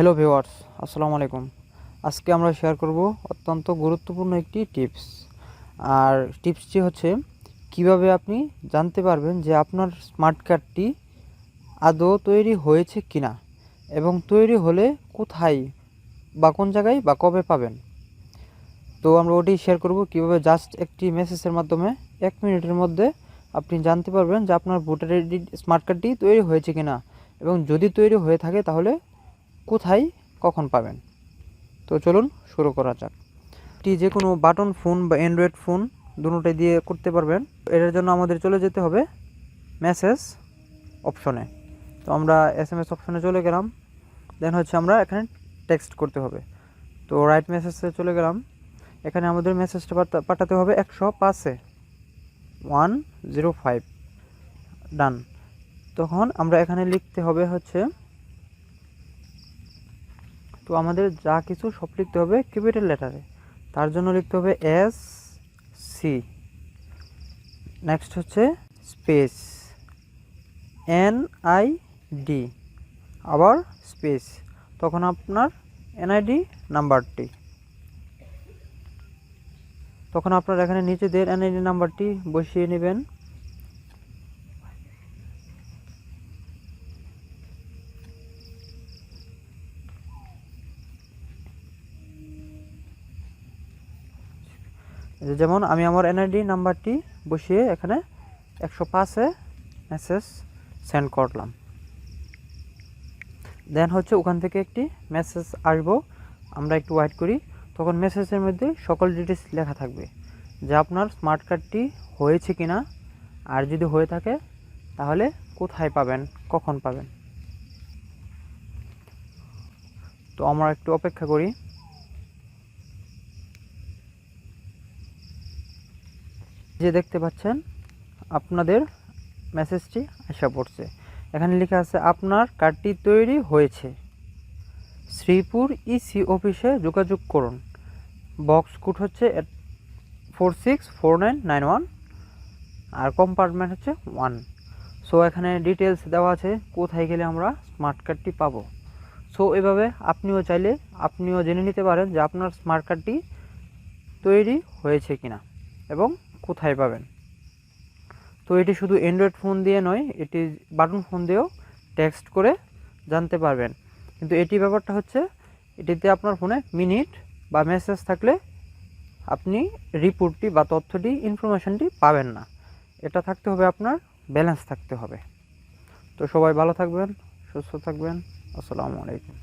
Hello viewers, আসসালামু আলাইকুম। আজকে আমরা শেয়ার করব অত্যন্ত গুরুত্বপূর্ণ একটি টিপস। আর টিপসটি হচ্ছে কিভাবে আপনি জানতে পারবেন যে আপনার স্মার্ট কার্ডটি আদৌ তৈরি হয়েছে কিনা এবং তৈরি হলে কোথায় বা কোন জায়গায় বা কবে পাবেন। তো আমরা ওটি শেয়ার করব কিভাবে জাস্ট একটি মেসেজের মাধ্যমে 1 মিনিটের মধ্যে আপনি জানতে পারবেন যে আপনার ভোটার আইডি স্মার্ট কার্ডটি তৈরি হয়েছে কিনা এবং যদি তৈরি হয়ে থাকে তাহলে কোথায় কখন পাবেন। তো চলুন শুরু করা যাক। এটি যে কোনো বাটন ফোন বা অ্যান্ড্রয়েড ফোন দুটোটাই দিয়ে করতে পারবেন। এর জন্য আমাদের চলে যেতে হবে মেসেজ অপশনে। তো আমরা SMS অপশনে চলে গেলাম। দেন হচ্ছে আমরা এখানে টেক্সট করতে হবে। তো রাইট মেসেজে চলে গেলাম। এখানে আমাদের মেসেজটা পাঠাতে হবে 105-এ 105 ডান। তখন আমরা এখানে লিখতে হবে হচ্ছে, তো আমাদের যা কিছু সব লিখতে হবে ক্যাপিটাল লেটারে। তার জন্য লিখতে হবে SC, নেক্সট হচ্ছে স্পেস NID, আবার স্পেস, তখন আপনার NID নাম্বারটি, তখন আপনার এখানে নিচেদের NID নাম্বারটি বসিয়ে নেবেন। যেমন আমি আমার NID নাম্বারটি বসিয়ে এখানে 105-এ মেসেজ সেন্ড করলাম। দেন হচ্ছে ওখান থেকে একটি মেসেজ আসবো, আমরা একটু ওয়েট করি। তখন মেসেজের মধ্যে সকল ডিটেলস লেখা থাকবে যে আপনার স্মার্ট কার্ডটি হয়েছে কিনা, আর যদি হয়ে থাকে তাহলে কোথায় পাবেন, কখন পাবেন। তো আমরা একটু অপেক্ষা করি। যে দেখতে পাচ্ছেন আপনাদের মেসেজটি আসা পড়ছে। এখানে লেখা আছে আপনার কার্ডটি তৈরি হয়েছে, শ্রীপুর EC অফিসে যোগাযোগ করুন। বক্স কোড হচ্ছে 464991 আর কম্পার্টমেন্ট হচ্ছে 1। সো এখানে ডিটেলস দেওয়া আছে কোথায় গেলে আমরা স্মার্ট কার্ডটি পাবো। সো এভাবে আপনিও চাইলে আপনিও জেনে নিতে পারেন যে আপনার স্মার্ট কার্ডটি তৈরি হয়েছে কিনা এবং কোথায় পাবেন। তো এটি শুধু অ্যান্ড্রয়েড ফোন দিয়ে নয়, এটি বাটন ফোন দিয়েও টেক্সট করে জানতে পারবেন। কিন্তু এটি ব্যাপারটা হচ্ছে, এটিতে আপনার ফোনে মিনিট বা মেসেজ থাকলে আপনি রিপোর্টটি বা তথ্যটি ইনফরমেশনটি পাবেন না। এটা থাকতে হবে আপনার ব্যালেন্স থাকতে হবে। তো সবাই ভালো থাকবেন, সুস্থ থাকবেন। আসসালামু আলাইকুম।